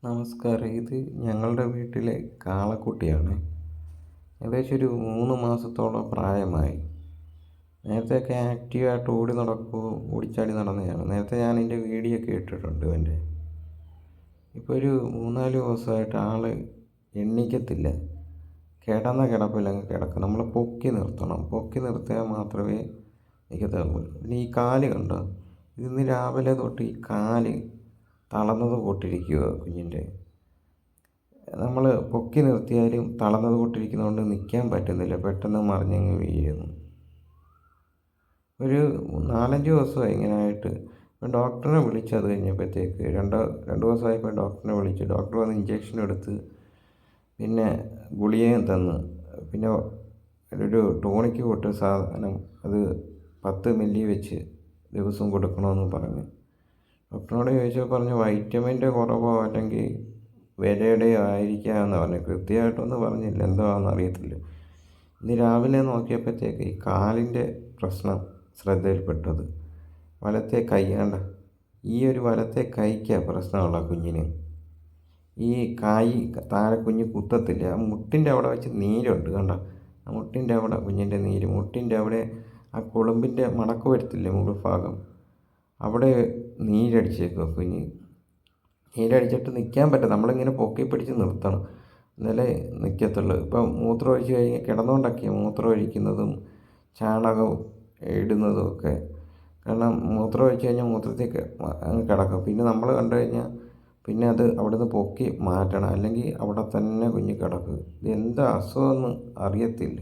നമസ്കാരം. ഇത് ഞങ്ങളുടെ വീട്ടിലെ കാളക്കുട്ടിയാണ്. ഏകദേശം ഒരു 3 മാസത്തോളം പ്രായമായി. നേരത്തെയൊക്കെ ആക്റ്റീവായിട്ട് ഓടി നടക്കുകയും ഓടിച്ചാടി നടന്നതാണ്. നേരത്തെ ഞാൻ ഇതിൻ്റെ വീഡിയോ ഒക്കെ ഇട്ടിട്ടുണ്ട് ഇവൻ്റെ. ഇപ്പോൾ ഒരു 3-4 ദിവസമായിട്ട് ആൾ എണീക്കത്തില്ല. കിടന്ന കിടപ്പിലങ്ങ് കിടക്കും. നമ്മൾ പൊക്കി നിർത്തണം. പൊക്കി നിർത്തിയാൽ മാത്രമേ നിൽക്കത്തുള്ളൂ. പിന്നെ ഈ കാല് കണ്ടോ, ഇന്ന് രാവിലെ തൊട്ട് ഈ കാല് തളർന്നത് പൊട്ടിരിക്കുക കുഞ്ഞിൻ്റെ. നമ്മൾ പൊക്കി നിർത്തിയാലും തളർന്നത് പൊട്ടിരിക്കുന്നതുകൊണ്ട് നിൽക്കാൻ പറ്റുന്നില്ല, പെട്ടെന്ന് മറിഞ്ഞങ്ങ് വീഴുന്നു. ഒരു 4-5 ദിവസമായി ഇങ്ങനെ ആയിട്ട്. ഇപ്പം ഡോക്ടറിനെ വിളിച്ചു. അത് കഴിഞ്ഞപ്പോഴത്തേക്ക് രണ്ട് ദിവസമായപ്പോൾ ഡോക്ടറിനെ വിളിച്ചു. ഡോക്ടർ വന്ന് ഇഞ്ചക്ഷൻ എടുത്ത് പിന്നെ ഗുളികയും തന്ന്, പിന്നെ ഒരു ടോണിക്ക് കൊട്ട് സാധനം, അത് 10 മില്ലി വെച്ച് ദിവസവും കൊടുക്കണമെന്ന് പറഞ്ഞു. ഡോക്ടറിനോട് ചോദിച്ചപ്പോൾ പറഞ്ഞു വൈറ്റമിൻ്റെ കുറവോ അല്ലെങ്കിൽ വിരയുടെയോ ആയിരിക്കാമെന്ന് പറഞ്ഞു. കൃത്യമായിട്ടൊന്നും പറഞ്ഞില്ല, എന്താണെന്ന് അറിയത്തില്ല. ഇന്ന് രാവിലെ നോക്കിയപ്പോഴത്തേക്ക് ഈ കാലിൻ്റെ പ്രശ്നം ശ്രദ്ധയിൽപ്പെട്ടത്. വലത്തെ കൈ കണ്ട, ഈ ഒരു വലത്തെ കൈക്കാണ് പ്രശ്നമുള്ള കുഞ്ഞിന്. ഈ കായ് താഴെ കുഞ്ഞ് കുത്തത്തില്ല. ആ മുട്ടിൻ്റെ അവിടെ വെച്ച് നീരുണ്ട് കണ്ട, ആ മുട്ടിൻ്റെ അവിടെ കുഞ്ഞിൻ്റെ നീര്, മുട്ടിൻ്റെ അവിടെ ആ കുളമ്പിൻ്റെ മടക്ക് വരത്തില്ലേ മുകൾ ഭാഗം, അവിടെ നീരടിച്ചേക്കുക കുഞ്ഞ്. നീരടിച്ചിട്ട് നിൽക്കാൻ പറ്റും. നമ്മളിങ്ങനെ പൊക്കി പിടിച്ച് നിർത്തണം, എന്നാലേ നിൽക്കത്തുള്ളൂ. ഇപ്പം മൂത്രം ഒഴിച്ച് കഴിഞ്ഞ് കിടന്നുകൊണ്ടൊക്കെയാണ് മൂത്രം ഒഴിക്കുന്നതും ചാണകവും ഇടുന്നതും ഒക്കെ. കാരണം മൂത്രം ഒഴിച്ച് കഴിഞ്ഞാൽ മൂത്രത്തിൽ അങ്ങ് കിടക്കും. പിന്നെ നമ്മൾ കണ്ടു കഴിഞ്ഞാൽ പിന്നെ അത് അവിടുന്ന് പൊക്കി മാറ്റണം, അല്ലെങ്കിൽ അവിടെ തന്നെ കുഞ്ഞ് കിടക്കും. ഇത് എന്താ അസുഖമെന്ന് അറിയത്തില്ല.